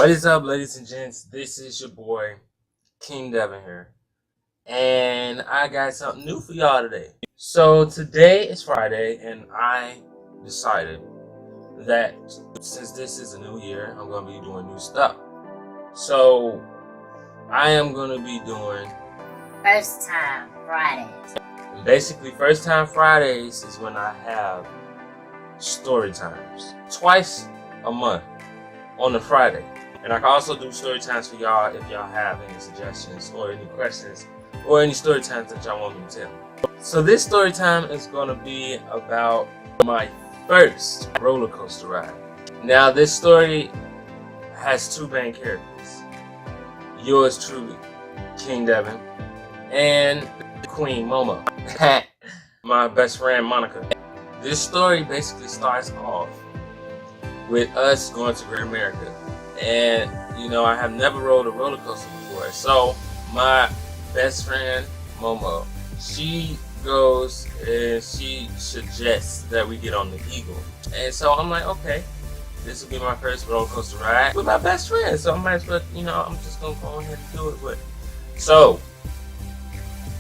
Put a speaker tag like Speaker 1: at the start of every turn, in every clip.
Speaker 1: What is up, ladies and gents? This is your boy, King Devin here. And I got something new for y'all today. So today is Friday, and I decided that since this is a new year, I'm going to be doing new stuff. So I am going to be doing
Speaker 2: First Time Fridays.
Speaker 1: Basically, First Time Fridays is when I have story times. Twice a month on a Friday. And I can also do story times for y'all if y'all have any suggestions or any questions or any story times that y'all want me to tell. So this story time is going to be about my first roller coaster ride. Now this story has two main characters. Yours truly, King Devin, and Queen Momo, my best friend Monica. This story basically starts off with us going to Great America. And, you know, I have never rode a roller coaster before. So, my best friend, Momo, she goes and she suggests that we get on the Eagle. And so, I'm like, okay, this will be my first roller coaster ride with my best friend. So, I might as well, you know, I'm just going to go ahead and do it with. So,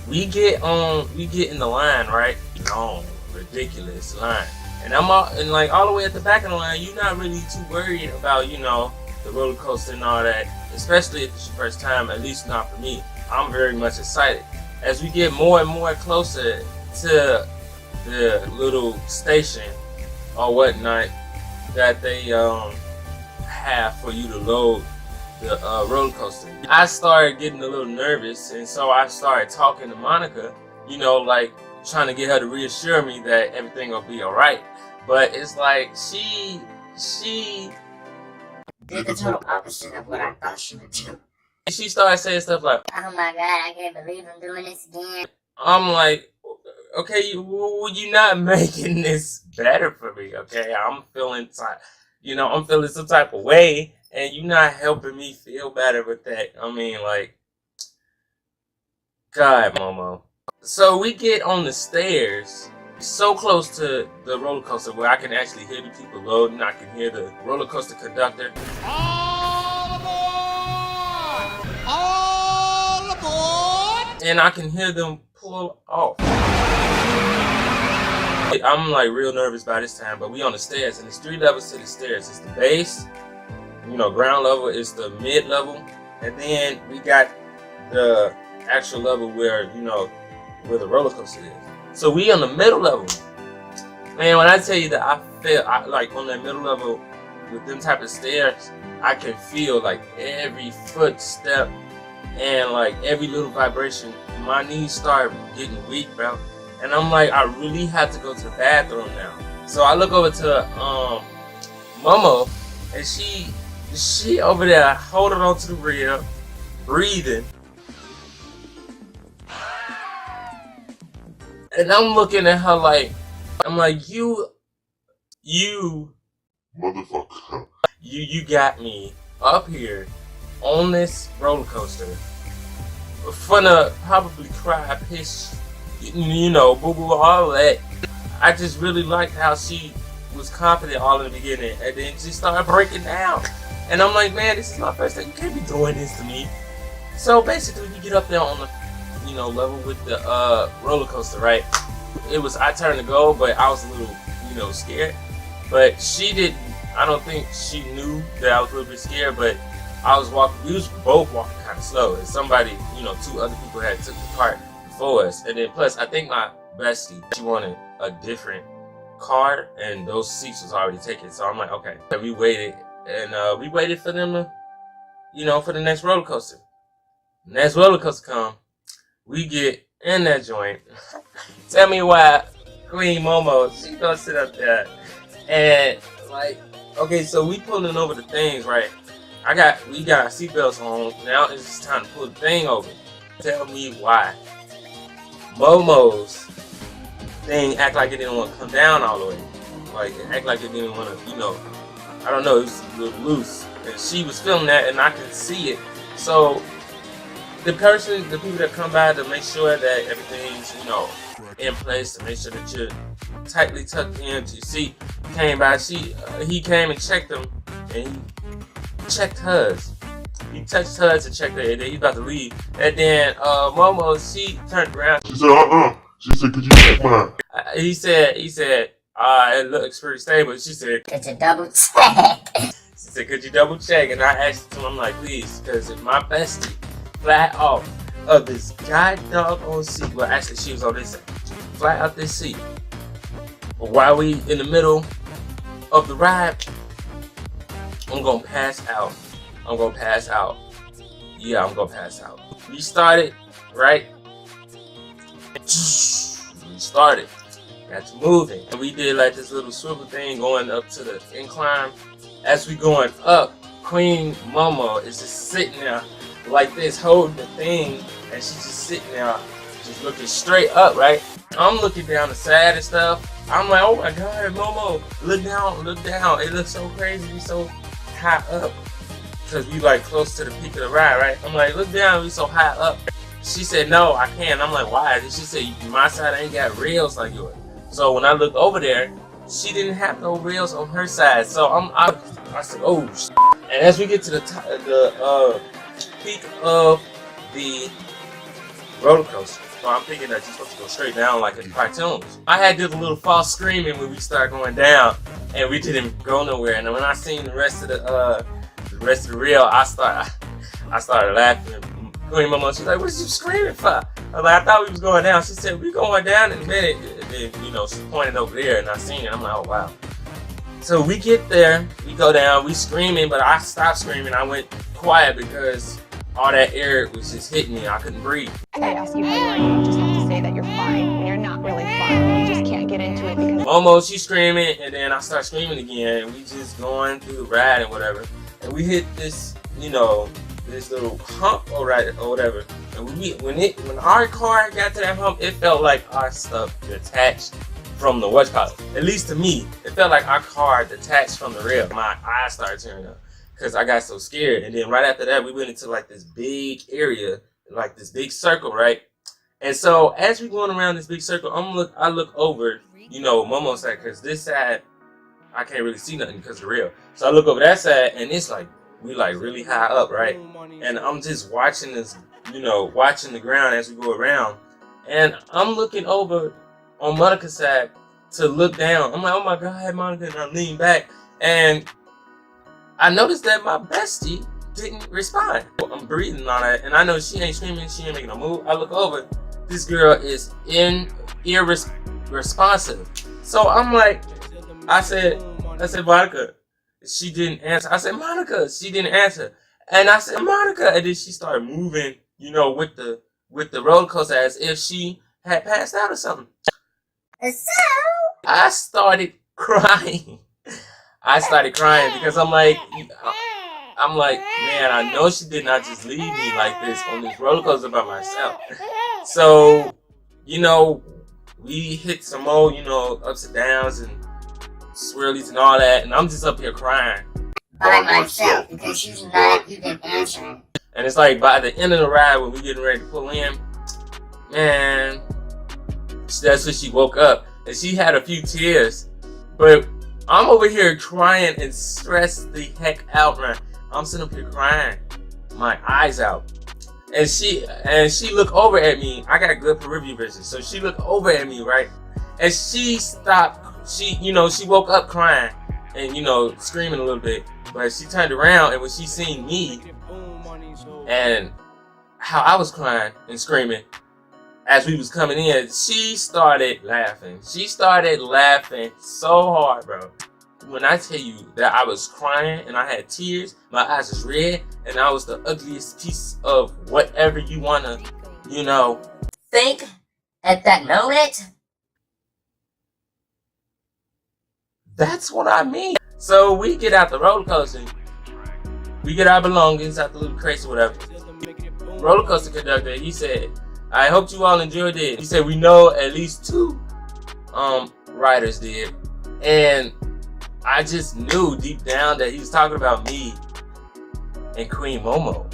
Speaker 1: we get in the line, right? Long, ridiculous line. And I'm all the way at the back of the line. You're not really too worried about, you know, the roller coaster and all that, especially if it's your first time, at least not for me. I'm very much excited. As we get more and more closer to the little station or whatnot that they have for you to load the roller coaster, I started getting a little nervous, and so I started talking to Monica, you know, like trying to get her to reassure me that everything will be alright. But it's like she
Speaker 2: Did the total opposite of what I thought she would do.
Speaker 1: She started saying stuff like,
Speaker 2: "Oh my God, I can't believe I'm doing this again."
Speaker 1: I'm like, okay, you're not making this better for me, okay? I'm feeling some type of way, and you're not helping me feel better with that. I mean, like, God, Momo. So we get on the stairs, so close to the roller coaster where I can actually hear the people loading. I can hear the roller coaster conductor. All aboard! All aboard! And I can hear them pull off. I'm like real nervous by this time, but we on the stairs, and there's 3 levels to the stairs. It's the base, you know, ground level, it's the mid level, and then we got the actual level where, you know, where the roller coaster is. So we on the middle level. Man, when I tell you that I like on that middle level with them type of stairs, I can feel like every footstep and like every little vibration. My knees start getting weak, bro. And I'm like, I really have to go to the bathroom now. So I look over to Momo, and she over there holding on to the rail, breathing. And I'm looking at her like, I'm like, you
Speaker 3: motherfucker.
Speaker 1: You got me up here on this roller coaster, finna probably cry, piss, you know, boo boo, all that. I just really liked how she was confident all in the beginning, and then she started breaking down. And I'm like, man, this is my first time. You can't be doing this to me. So basically, we get up there on the, you know, level with the roller coaster, right? It was our turn to go, but I was a little, you know, scared. But she didn't. I don't think she knew that I was a little bit scared. But I was walking. We was both walking kind of slow, and somebody, you know, 2 other people had took the cart before us. And then plus, I think my bestie, she wanted a different car, and those seats was already taken. So I'm like, okay. And we waited, and we waited for them to, you know, for the next roller coaster. Next roller coaster come. We get in that joint. Tell me why Queen Momo, she gonna sit up there and like, okay, so we pulling over the things, right? We got our seatbelts on. Now it's just time to pull the thing over. Tell me why Momo's thing act like it didn't want to come down all the way. Like it act like it didn't want to, you know, I don't know, it was a little loose. And she was feeling that, and I could see it. So the people that come by to make sure that everything's, you know, in place, to make sure that you're tightly tucked into your seat, came by. He came and checked them, and checked hers. He touched hers and checked her, and then he about to leave. And then Momo, she turned around.
Speaker 3: She said, She said, could you check mine?
Speaker 1: He said, it looks pretty stable. She said,
Speaker 2: Could you double check?
Speaker 1: She said, could you double check? And I asked him, I'm like, please, because if my bestie flat off of this god doggone seat, well, actually, she was on this side, flat out this seat, while we in the middle of the ride, I'm gonna pass out. I'm gonna pass out. Yeah, I'm gonna pass out. We started, right? We started. Got to moving. And we did like this little swivel thing going up to the incline. As we going up, Queen Momo is just sitting there like this, holding the thing, and she's just sitting there, just looking straight up, right? I'm looking down the side and stuff. I'm like, oh my God, Momo, look down, look down. It looks so crazy, we so high up. Cause we like close to the peak of the ride, right? I'm like, look down, we so high up. She said, no, I can't. I'm like, why? And she said, my side ain't got rails like yours. So when I looked over there, she didn't have no rails on her side. So I said, oh, shit. And as we get to the peak of the roller coaster, so I'm thinking that you're supposed to go straight down like in cartoons. I had did a little false screaming when we started going down, and we didn't go nowhere. And when I seen the rest of the reel, I started laughing. Queen Momo, she's like, what is you screaming for? I was like, I thought we was going down. She said, we going down in a minute. And then, you know, she pointed over there, and I seen it. I'm like, oh wow. So we get there, we go down, we screaming, but I stopped screaming. I went quiet because all that air was just hitting me. I couldn't breathe.
Speaker 4: I ask you how you are, you just have to say that you're fine, and you're not really fine. You just can't get into it because
Speaker 1: Momo, she's screaming, and then I start screaming again. And we just going through the ride and whatever. And we hit this, you know, this little hump or whatever. And when our car got to that hump, it felt like our stuff detached from the at least to me, it felt like our car detached from the rail. My eyes started tearing up because I got so scared. And then right after that, we went into like this big area, like this big circle, right? And so as we going around this big circle, I look over, you know, Momo's side, because this side I can't really see nothing because of the rail. So I look over that side, and it's like we like really high up, right? And I'm just watching this, you know, watching the ground as we go around, and I'm looking over on Monica's side to look down. I'm like, oh my God, Monica, and I lean back, and I noticed that my bestie didn't respond. I'm breathing on it, and I know she ain't screaming, she ain't making no move. I look over, this girl is irresponsive. So I'm like, I said, Monica. She didn't answer. I said, Monica. She didn't answer. And I said, Monica. And then she started moving, you know, with the roller coaster as if she had passed out or something.
Speaker 2: So
Speaker 1: I started crying. Because I'm like, man, I know she did not just leave me like this on this roller coaster by myself. So, you know, we hit some more, you know, ups and downs and swirlies and all that, and I'm just up here crying
Speaker 2: by myself because she's not even answering.
Speaker 1: And it's like by the end of the ride when we getting ready to pull in, man, that's when she woke up and she had a few tears, but I'm over here crying and stressed the heck out, man. I'm sitting up here crying my eyes out, and she looked over at me. I got good peripheral vision, so she looked over at me, right, and she stopped. She, you know, she woke up crying and, you know, screaming a little bit, but she turned around, and when she seen me and how I was crying and screaming as we was coming in, she started laughing. She started laughing so hard, bro. When I tell you that I was crying and I had tears, my eyes was red, and I was the ugliest piece of whatever you wanna, you know,
Speaker 2: Think at that moment.
Speaker 1: that's what I mean. So we get out the roller coaster. We get our belongings out the little crates or whatever. Roller coaster conductor, he said, I hope you all enjoyed it. He said, we know at least 2 riders did. And I just knew deep down that he was talking about me and Queen Momo.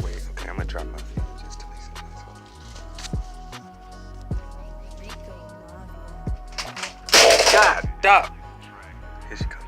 Speaker 3: Wait, okay, I'm gonna drop my phone just to make
Speaker 1: God, stop.
Speaker 5: Here she comes.